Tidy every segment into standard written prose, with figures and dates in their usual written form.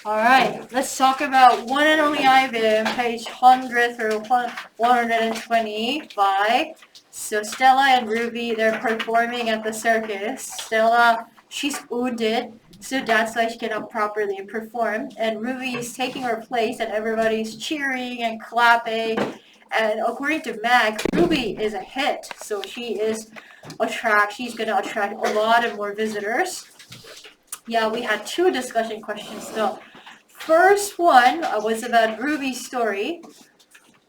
Alright, let's talk about One and Only Ivan, page 100 through 120 So Stella and Ruby, they're performing at the circus. Stella, she's wounded, so that's why she cannot properly perform. And Ruby is taking her place and everybody's cheering and clapping. And according to Mag, Ruby is a hit, so she's gonna attract a lot of more visitors. Yeah, we had two discussion questions though. First one was about Ruby's story.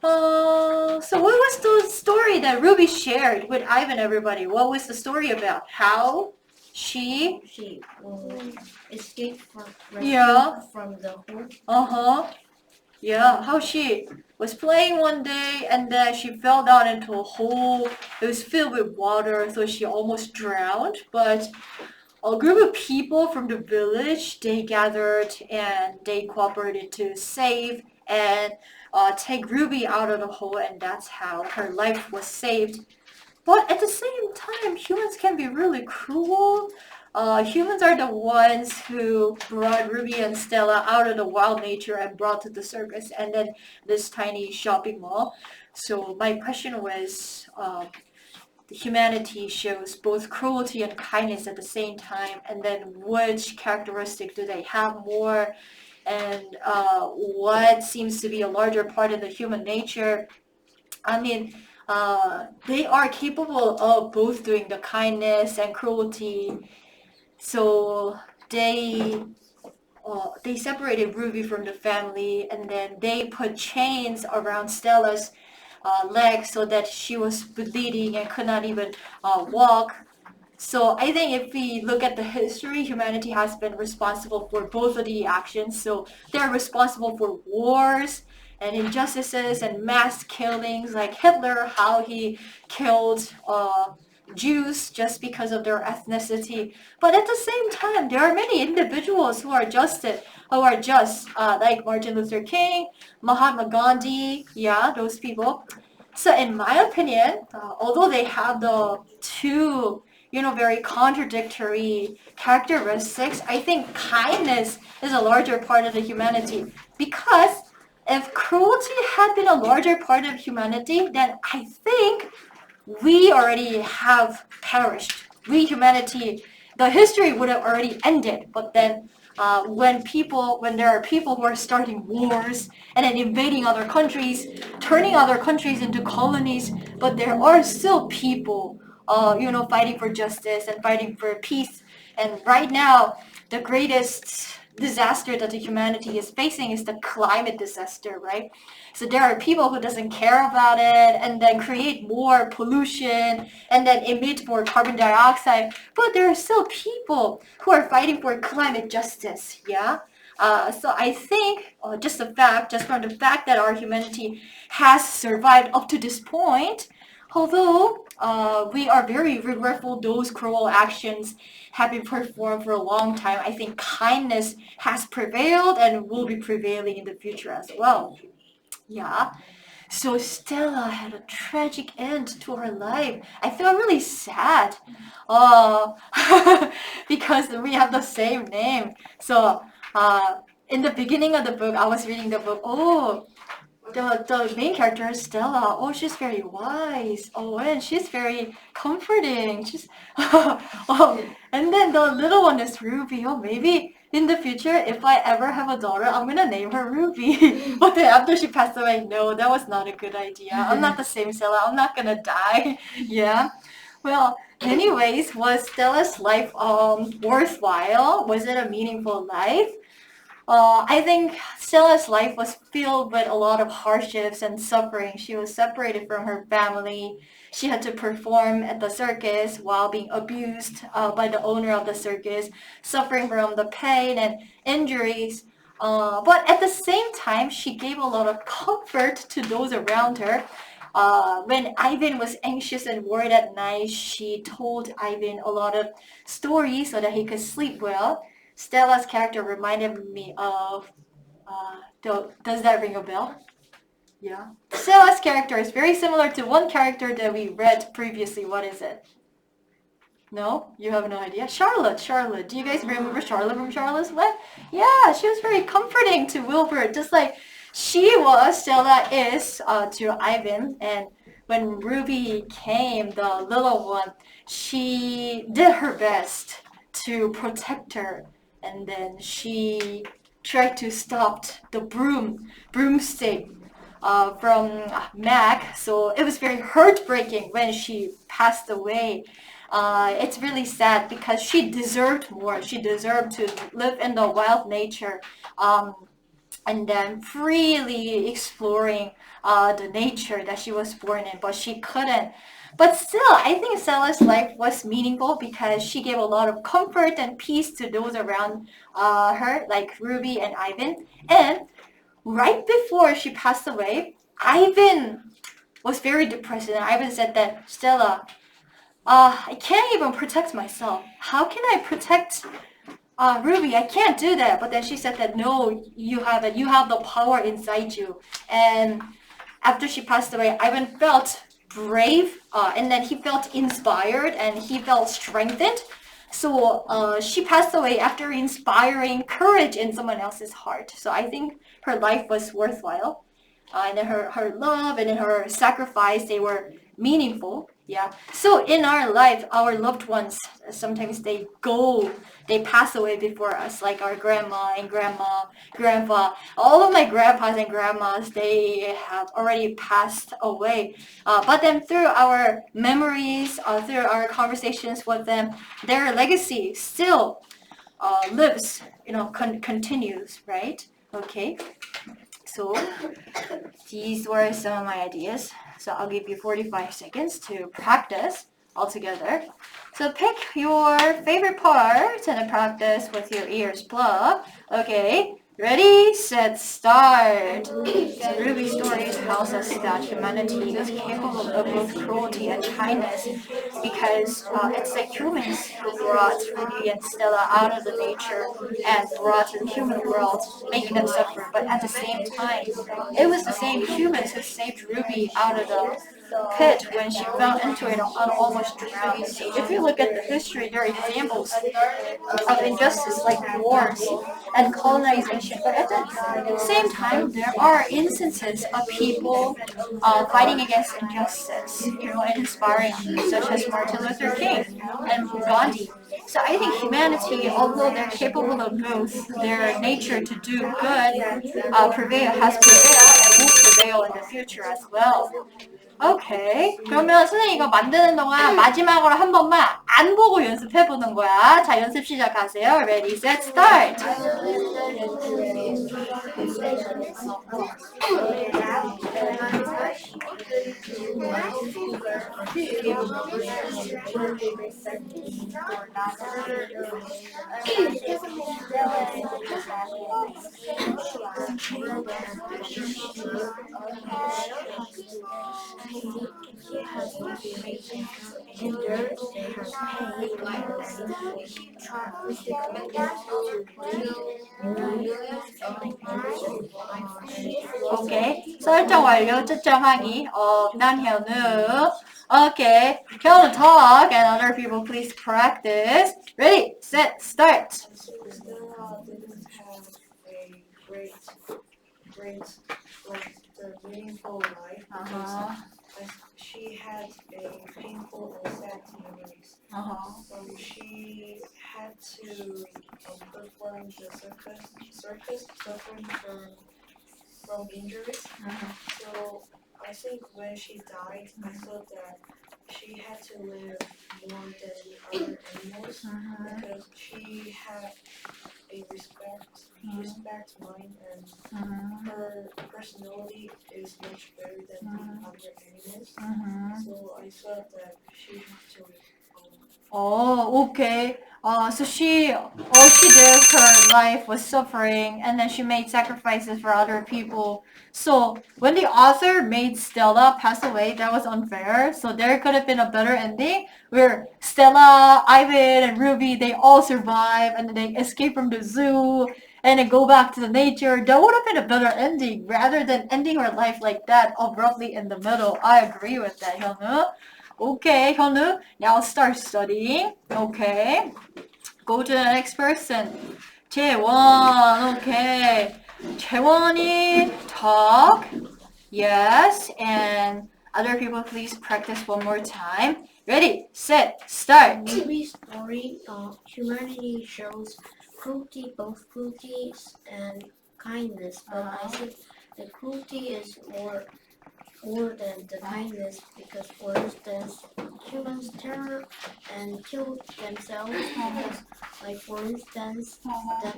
So what was the story that Ruby shared with Ivan, everybody? What was the story about? How she escaped from the hole. Yeah, how she was playing one day and then she fell down into a hole. It was filled with water, so she almost drowned. But a group of people from the village, they gathered and they cooperated to save and take Ruby out of the hole, and that's how her life was saved. But at the same time, humans can be really cruel. Humans are the ones who brought Ruby and Stella out of the wild nature and brought to the circus and then this tiny shopping mall. So my question was, the humanity shows both cruelty and kindness at the same time, and then which characteristic do they have more, and what seems to be a larger part of the human nature. I mean, they are capable of both doing the kindness and cruelty. So they separated Ruby from the family, and then they put chains around Stella's legs so that she was bleeding and could not even walk. So I think if we look at the history, humanity has been responsible for both of the actions. So they're responsible for wars and injustices and mass killings, like Hitler, how he killed Jews just because of their ethnicity. But at the same time, there are many individuals who are just, like Martin Luther King, Mahatma Gandhi, yeah, those people. So in my opinion, although they have the two, very contradictory characteristics, I think kindness is a larger part of the humanity. Because if cruelty had been a larger part of humanity, then I think we already have perished. We, humanity, the history would have already ended. But then when there are people who are starting wars and then invading other countries, turning other countries into colonies, but there are still people, fighting for justice and fighting for peace. And right now, the greatest disaster that the humanity is facing is the climate disaster, right? So there are people who doesn't care about it and then create more pollution and then emit more carbon dioxide. But there are still people who are fighting for climate justice, yeah? So I think just from the fact that our humanity has survived up to this point, although we are very regretful those cruel actions have been performed for a long time, I think kindness has prevailed and will be prevailing in the future as well. Yeah. So Stella had a tragic end to her life. I feel really sad. Uh, because we have the same name. So in the beginning of the book, I was reading the book. Oh, the main character is Stella. Oh, she's very wise. Oh, and she's very comforting. She's oh, and then the little one is Ruby. Oh, maybe in the future, if I ever have a daughter, I'm gonna name her Ruby. But then after she passed away, no, that was not a good idea. I'm not the same Stella. I'm not gonna die. Yeah. Well, anyways, was Stella's life worthwhile? Was it a meaningful life? I think Stella's life was filled with a lot of hardships and suffering. She was separated from her family. She had to perform at the circus while being abused by the owner of the circus, suffering from the pain and injuries. But at the same time, she gave a lot of comfort to those around her. When Ivan was anxious and worried at night, she told Ivan a lot of stories so that he could sleep well. Stella's character reminded me of, does that ring a bell? Yeah. Stella's character is very similar to one character that we read previously. What is it? No? You have no idea? Charlotte. Do you guys remember Charlotte from Charlotte's Web? Yeah, she was very comforting to Wilbur, just like Stella is to Ivan. And when Ruby came, the little one, she did her best to protect her. And then she tried to stop the broomstick from Mac. So it was very heartbreaking when she passed away. It's really sad because she deserved more. She deserved to live in the wild nature, and then freely exploring the nature that she was born in, but she couldn't. But still, I think Stella's life was meaningful because she gave a lot of comfort and peace to those around her, like Ruby and Ivan. And right before she passed away, Ivan was very depressed, and Ivan said that Stella, I can't even protect myself. How can I protect Ruby? I can't do that. But then she said that no, you have it. You have the power inside you. And after she passed away, Ivan felt brave, and then he felt inspired, and he felt strengthened. So she passed away after inspiring courage in someone else's heart. So I think her life was worthwhile. And then her love and then her sacrifice, they were meaningful. Yeah. So in our life, our loved ones, sometimes they pass away before us, like our grandma and grandpa. All of my grandpas and grandmas, they have already passed away. But then through our memories, through our conversations with them, their legacy still lives, continues, right? Okay. So these were some of my ideas. So I'll give you 45 seconds to practice all together. So pick your favorite part and practice with your ears plugged. Okay, ready, set, start. So Ruby's story tells us that humanity is capable of both cruelty and kindness because it's the humans who brought Ruby and Stella out of the nature and brought to the human world, making them suffer. But at the same time, it was the same humans who saved Ruby out of the pit when she fell into it and almost drowned. So if you look at the history, there are examples of injustice like wars and colonization. But at the same time, there are instances of people fighting against injustice, and inspiring, such as Martin Luther King and Gandhi. So I think humanity, although they're capable of both, their nature to do good has prevailed and will prevail in the future as well. 오케이. 그러면 선생님 이거 만드는 동안 마지막으로 한 번만 안 보고 연습해보는 거야. 자, 연습 시작하세요. Ready, set, start. 오케이. 설정 완료. 측정하기. 난 현우. Okay. 현우 talk and other people please practice. Ready, set, start. Stella didn't have a great, like the meaningful life because she had a painful and sad memories. She had to perform the circus suffering from injuries. So I think when she died, I thought that she had to live more than other animals because she had a respect mind, and her personality is much better than the other animals. So I thought that she had to Okay. So all she did, her life was suffering, and then she made sacrifices for other people. So when the author made Stella pass away, that was unfair. So there could have been a better ending where Stella, Ivan, and Ruby, they all survive, and then they escape from the zoo, and then go back to the nature. That would have been a better ending rather than ending her life like that abruptly in the middle. I agree with that, Hyunwoo. Okay, 현우, now start studying. Okay. Go to the next person. 재원, okay. 재원이 talk. Yes, and other people please practice one more time. Ready, set, start. Movie story, humanity shows cruelty, both cruelty and kindness, but I think the cruelty is more than the kindness because, for instance, humans terror and kill themselves because, like, for instance, the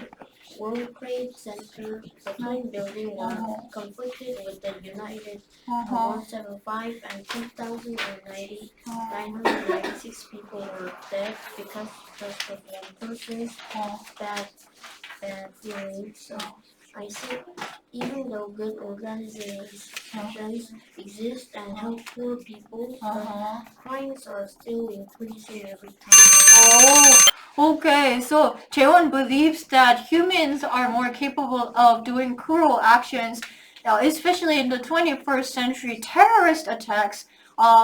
World Trade Center, the twin building were conflicted with the United 175 and 996 people were dead because just of one person's bad feelings. So I think even though good organizations exist and help poor people, crimes are still increasing every time. Oh, okay. So Jaewon believes that humans are more capable of doing cruel actions, especially in the 21st century terrorist attacks,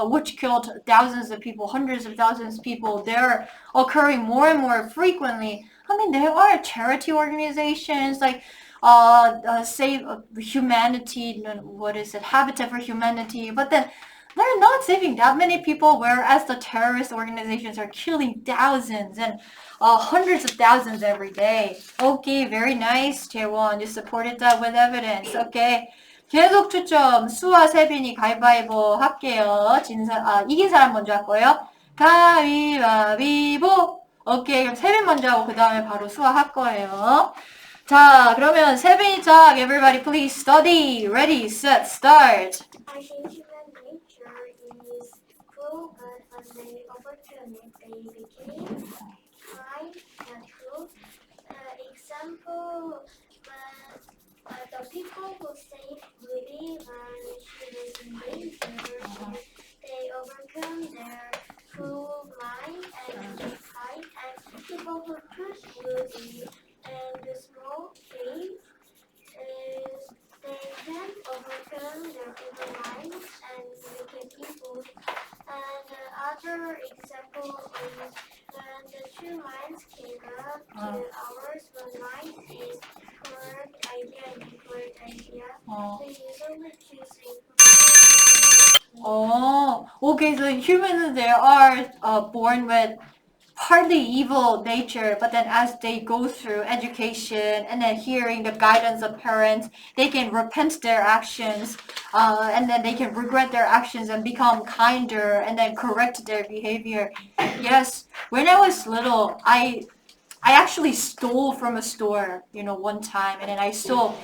which killed thousands of people, hundreds of thousands of people. They're occurring more and more frequently. I mean, there are charity organizations like Save Humanity, what is it, Habitat for Humanity, but then they're not saving that many people, whereas the terrorist organizations are killing thousands and hundreds of thousands every day. Okay, very nice, 재원. You supported that with evidence. Okay. 계속 추첨. 수아, 세빈이 가위바위보 할게요. 이긴 사람 먼저 할 거예요. 가위바위보. 오케이, 그럼 세빈 먼저 하고 그 다음에 바로 수아 할 거예요. 자, 그러면 세빈이 talk. Everybody please study. Ready, set, start. I think human nature is cruel, but when they overcome it, they became kind and true. Example, when the people who saved Ruby when she was in danger, they overcome their cruel mind and became kind, and people who pushed Ruby and the small cave they can overcome their evil minds and become evil. And the other example is when the two minds came up to ours, when mind is correct idea and incorrect idea, they usually choose incorrect. Oh, okay. So humans, they are born with partly evil nature, but then as they go through education and then hearing the guidance of parents, they can repent their actions, and then they can regret their actions and become kinder and then correct their behavior. Yes, when I was little, I actually stole from a store, one time, and then I stole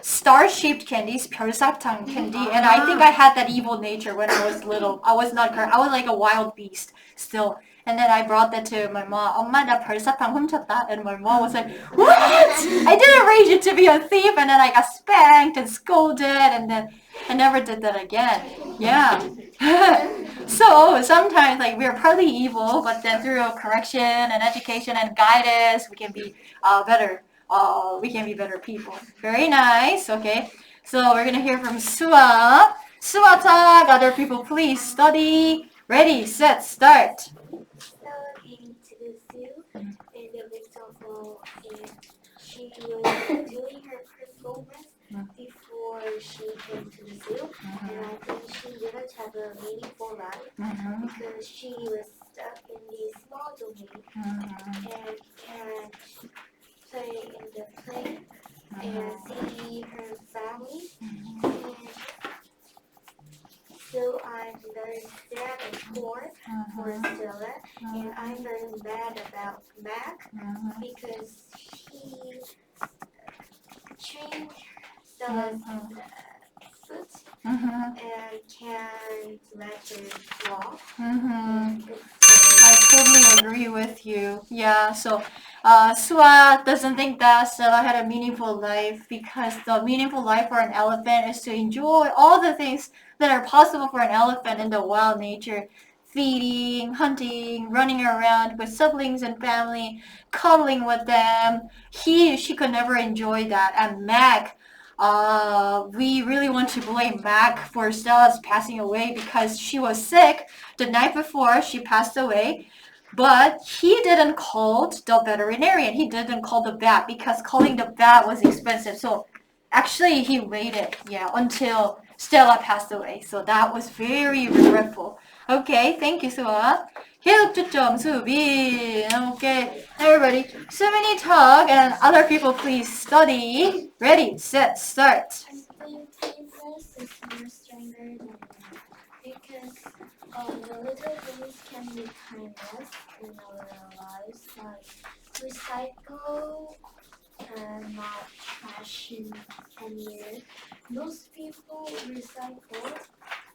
star-shaped candies, 별사탕 candy, and I think I had that evil nature when I was little. I was like a wild beast still. And then I brought that to my mom. 엄마, 나 별사탕 훔쳤다. And my mom was like, what? I didn't raise you to be a thief. And then I got spanked and scolded, and then I never did that again. Yeah. So sometimes we're partly evil, but then through correction and education and guidance, we can be better. We can be better people. Very nice. Okay. So we're gonna hear from Sua. Sua talk. Other people, please study. Ready, set, start. Came to the zoo, and the little she was doing her performance before she came to the zoo, and I think she didn't have a meaningful life because she was stuck in this small domain and can't play in the plane and see her family. And so I'm very sad and poor for Stella, and I'm very mad about Mac because he changed Stella's foot and can't let her walk. I totally agree with you. Yeah, so Sua doesn't think that Stella had a meaningful life because the meaningful life for an elephant is to enjoy all the things that are possible for an elephant in the wild nature. Feeding, hunting, running around with siblings and family, cuddling with them. She could never enjoy that. And Mac, we really want to blame Mac for Stella's passing away because she was sick the night before she passed away. But he didn't call the veterinarian. He didn't call the vet because calling the vet was expensive. So actually he waited, yeah, until Stella passed away. So that was very regretful. Okay, thank you, Suha. 계속 초점, 수빈. Okay, everybody. 수빈이 talk and other people please study. Ready, set, start. I think kindness is more stronger than that because the little things can be kindness in our lives, like recycle and not trashing anywhere. Most people recycle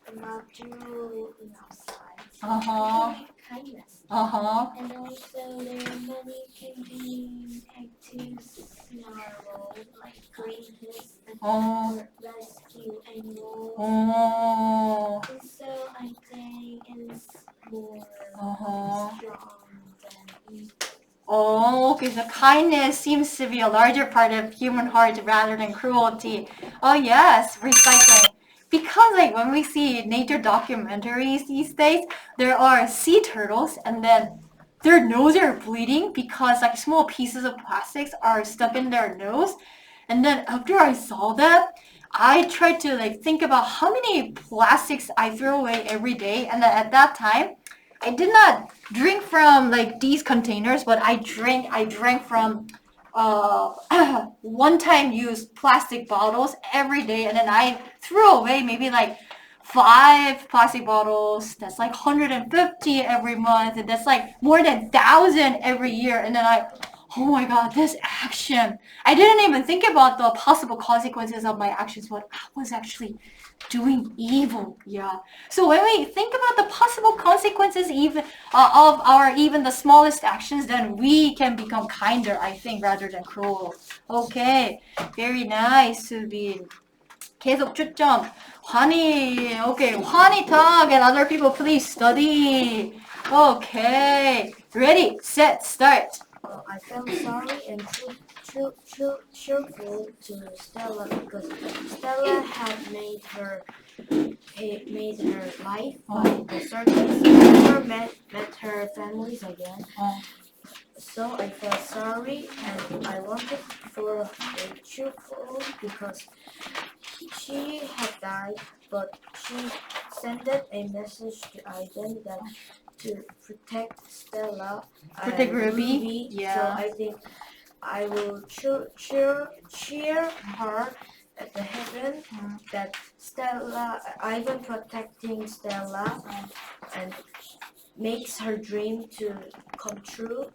and not do outside. So Uh-huh. it can be kindness. Uh-huh. And also there are many campaign activities in our world like greenpeace and Oh. rescue animals. Oh. And so I think it's more Uh-huh. strong than evil. Oh, okay, so kindness seems to be a larger part of human heart rather than cruelty. Oh yes, recycling. Because like when we see nature documentaries these days, there are sea turtles and then their nose are bleeding because like small pieces of plastics are stuck in their nose. And then after I saw that, I tried to like think about how many plastics I throw away every day. And then at that time, I did not drink from like these containers, but I drank from one-time use plastic bottles every day, and then I threw away maybe like 5 plastic bottles. That's like 150 every month, and that's like more than 1,000 every year. And then oh my God, this action! I didn't even think about the possible consequences of my actions, but I was actually doing evil. Yeah. So when we think about the possible consequences even of our even the smallest actions, then we can become kinder, I think, rather than cruel. Okay. Very nice, 수빈. 계속 초점. 환희. Okay. 환희 talk and other people please study. Okay. Ready, set, start. I felt sorry and cheerful to Stella because Stella had made her life, but the circus never met her families again. So I felt sorry and I wanted for a cheerful because she had died, but she sent a message to Ivan that to protect Stella Protect and Ruby? Yeah. So I think I will cheer her at the heaven that Stella, Ivan protecting Stella and makes her dream to come true.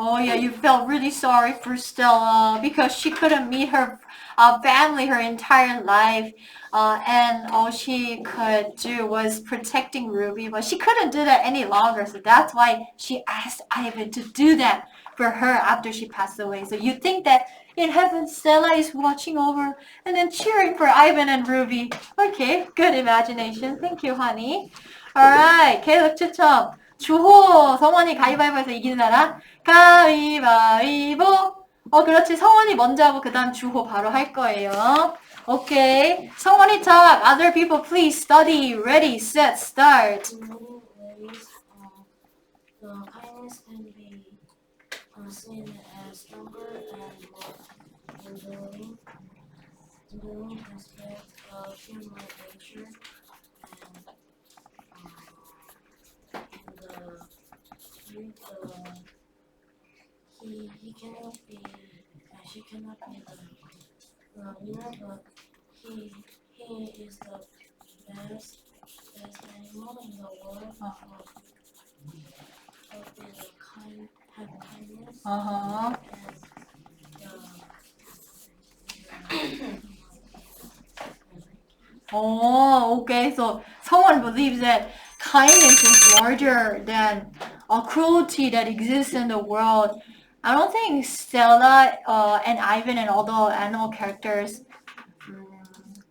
Oh yeah, you felt really sorry for Stella because she couldn't meet her family her entire life, and all she could do was protecting Ruby, but she couldn't do that any longer, so that's why she asked Ivan to do that for her after she passed away. So you think that in heaven Stella is watching over and then cheering for Ivan and Ruby. Okay, good imagination. Thank you, honey. Alright, 계속 추첨. 주호, 성원이 가위바위보에서 이기는 사람? 가위바위보. 그렇지. 성원이 먼저 하고 그 다음 주호 바로 할 거예요. 오케이. 성원이 talk. Other people please study. Ready, set, start. In many ways, the kindness can be seen as stronger and more enduring aspect of human nature, and he cannot be, she cannot be the winner, but he is the best animal in the world of the have kindness Uh-huh. Okay. So someone believes that kindness is larger than cruelty that exists in the world. I don't think Stella and Ivan and all the animal characters,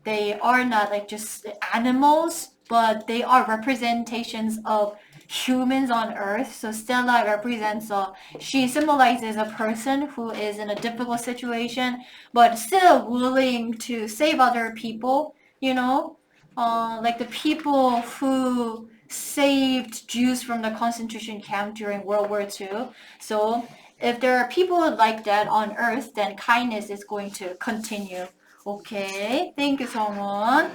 they are not like just animals, but they are representations of humans on earth. So Stella represents she symbolizes a person who is in a difficult situation but still willing to save other people, you know, like the people who saved Jews from the concentration camp during World War II. So if there are people like that on earth, then kindness is going to continue. Okay, thank you, 성원.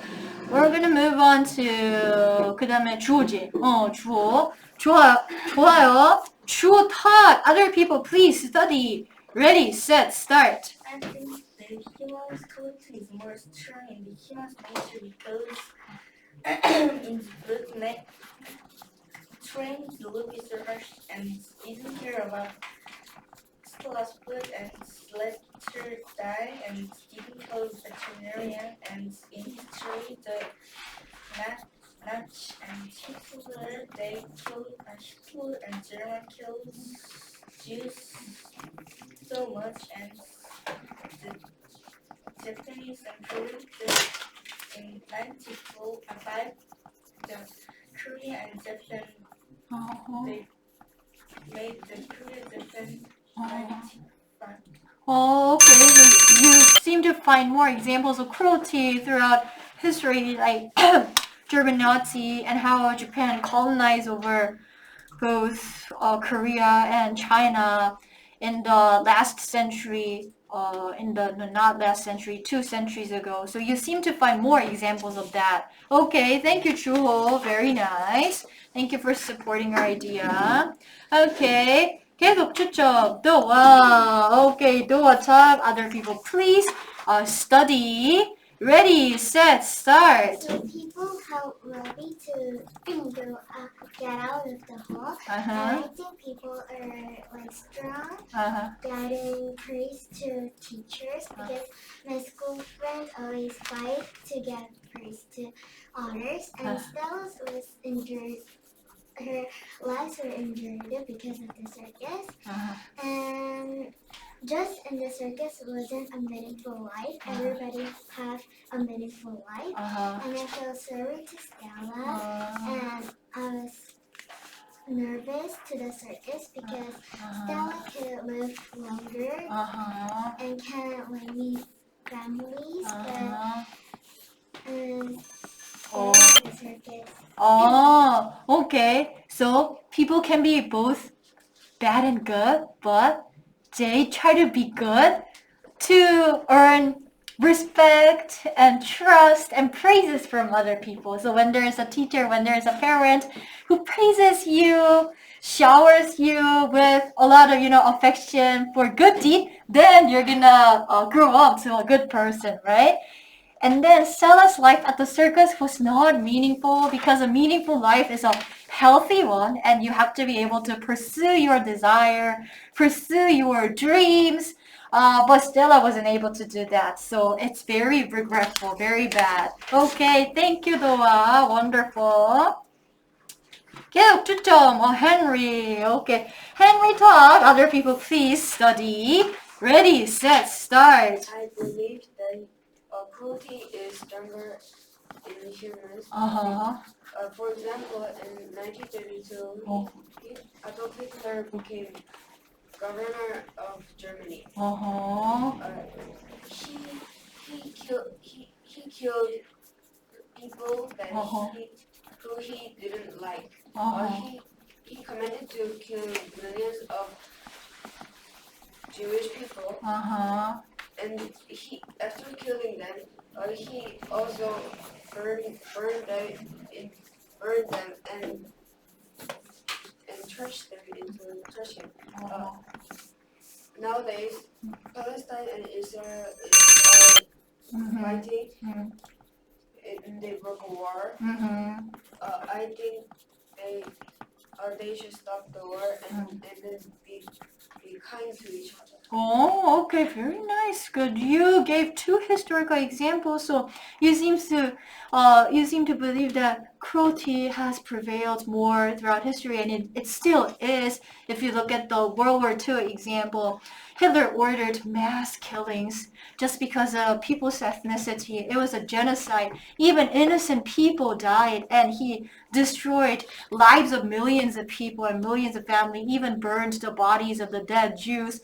We're gonna move on to 그 다음에 주어지. 주어. 좋아요. 주어 taught other people please study. Ready, set, start. I think the human's culture is more strong in the human's nature because in the book, trains look research and isn't care about Stella's food and let her die and Stephen calls veterinarian and in history the Nazi and Hitler they killed Hitler and German killed Jews so much and the Japanese improved in 1945 the Korea and Japan they made the Korea Japan 1945. Okay, so you seem to find more examples of cruelty throughout history, like German Nazi and how Japan colonized over both Korea and China in the last century, in the no, not last century, 2 centuries ago. So you seem to find more examples of that. Okay, thank you, Chuho. Very nice. Thank you for supporting our idea. Okay. 계속 추첨. 도와. Okay, 도와 tab. Other people, please study. Ready, set, start. So people help Robbie to go get out of the hole. And I think people are like strong, getting praise to teachers because my school friends always fight to get praise to honors. And Stella's was injured. Her legs were injured because of the circus. And just in the circus wasn't a meaningful life. Everybody have a meaningful life. And I feel sorry to Stella. And I was nervous to the circus because Stella can live longer and can like meet families. But the circus. Oh, okay. So people can be both bad and good, but they try to be good to earn respect and trust and praises from other people. So when there is a teacher, when there is a parent who praises you, showers you with a lot of, affection for good deed, then you're gonna grow up to a good person, right? And then Stella's life at the circus was not meaningful because a meaningful life is a healthy one and you have to be able to pursue your desire, pursue your dreams. But Stella wasn't able to do that. So it's very regretful, very bad. Okay, thank you, Doa. Wonderful. 계속 추첨. Henry. Okay. Henry talk. Other people, please study. Ready, set, start. I believe that cruelty is stronger in humans. For example, in 1932, Adolf Hitler became governor of Germany. He killed people that who he didn't like. He commanded to kill millions of Jewish people. And after killing them, he also burned them and trashed them into the trash can. Nowadays, Palestine and Israel are fighting in the broken war. I think they should stop the war and then be kind to each other. Oh, okay, very nice. Good. You gave two historical examples, so you seem to believe that cruelty has prevailed more throughout history, and it still is. If you look at the World War II example, Hitler ordered mass killings just because of people's ethnicity. It was a genocide. Even innocent people died, and he destroyed lives of millions of people and millions of families, even burned the bodies of the dead Jews.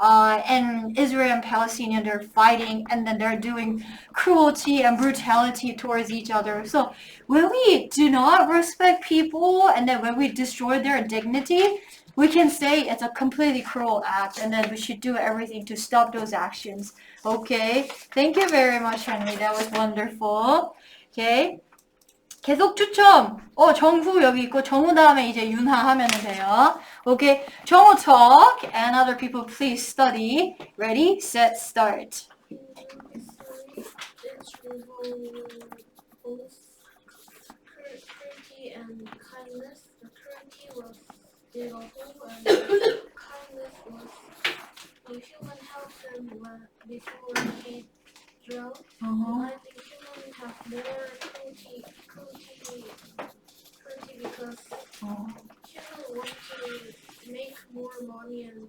And Israel and Palestinian, they're fighting, and then they're doing cruelty and brutality towards each other. So when we do not respect people, and then when we destroy their dignity, we can say it's a completely cruel act, and then we should do everything to stop those actions. Okay, thank you very much, Henry. That was wonderful. Okay. 계속 추첨. 정후 여기 있고 정후 다음에 이제 윤하 하면 돼요. Okay. 정후 talk and other people please study. Ready, set, start. It's both cruelty and kindness. The cruelty was beautiful and the kindness was the human helped him before he drowned. I think humans have more cruelty because humans want to make more money and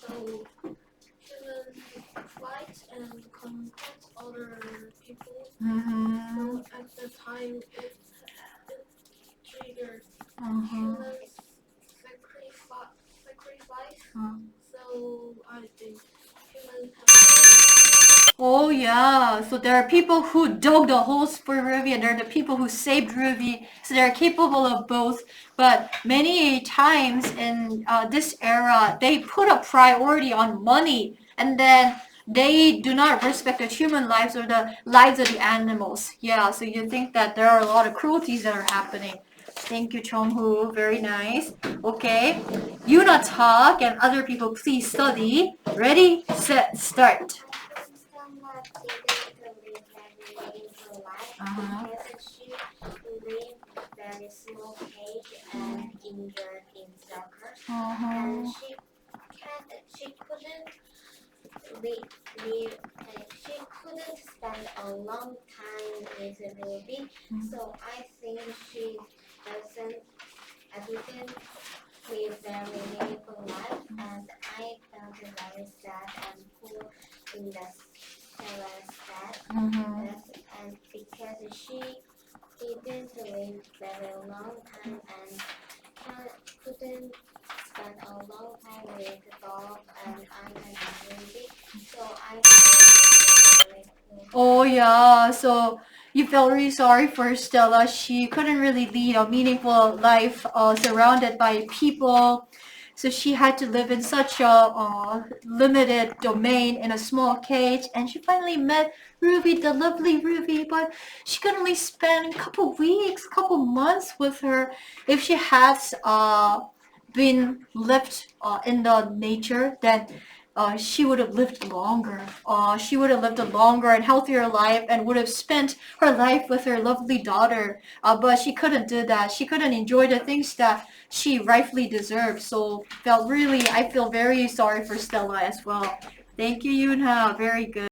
so humans fight and confront other people. So at the time it triggered humans sacrifice. So I think humans have Oh yeah, so there are people who dug the holes for Ruby and there are the people who saved Ruby. So they're capable of both. But many times in this era, they put a priority on money and then they do not respect the human lives or the lives of the animals. Yeah, so you think that there are a lot of cruelties that are happening. Thank you, Chong-Hu. Very nice. Okay. Yuna talk and other people please study. Ready, set, start. Someone didn't live very meaningful life because she lived very small cage and injured in soccer. And she couldn't she couldn't spend a long time with Ruby. So I think she didn't live very meaningful life, and I felt very sad and poor in the and because she didn't live very long time and couldn't spend a long time with the dog and I and Ruby, so I felt very poor. Oh yeah, so you felt really sorry for Stella. She couldn't really lead a meaningful life surrounded by people. So she had to live in such a limited domain in a small cage. And she finally met Ruby, the lovely Ruby, but she could only spend a couple weeks, couple months with her. If she has been left in the nature, then she would have lived longer. She would have lived a longer and healthier life and would have spent her life with her lovely daughter. But she couldn't do that. She couldn't enjoy the things that she rightfully deserved. So I feel very sorry for Stella as well. Thank you, Yoonha. Very good.